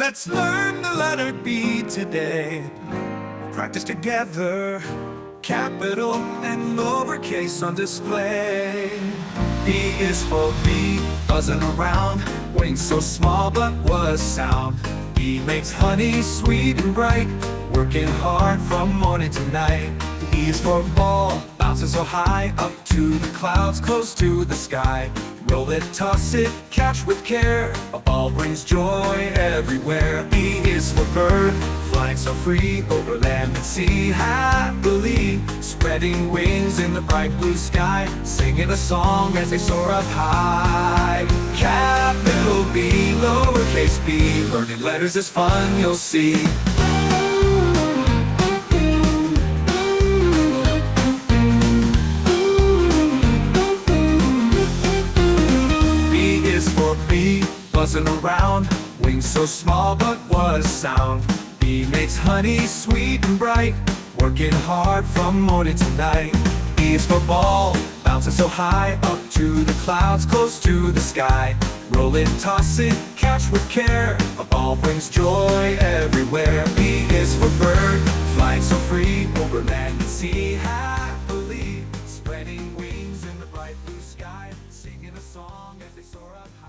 Let's learn the letter B today. Practice together. Capital and lowercase on display. B is for bee, buzzing around. Wings so small but what a sound. B makes honey sweet and bright, working hard from morning to night. E is for ball, bouncing so high, up to the clouds, close to the sky. Roll it, toss it, catch with care. A ball brings joy everywhere. B is for bird, flying so free over land and sea happily. Spreading wings in the bright blue sky, singing a song as they soar up high. Capital B, lowercase b, learning letters is fun, you'll see. Bee, buzzing around, wings so small but what a sound. Bee makes honey sweet and bright, working hard from morning to night. E is for ball, bouncing so high, up to the clouds, close to the sky. Roll it, toss it, catch with care. A ball brings joy everywhere. B is for bird, flying so free over land and sea happily. Spreading wings in the bright blue sky, singing a song as they soar up high.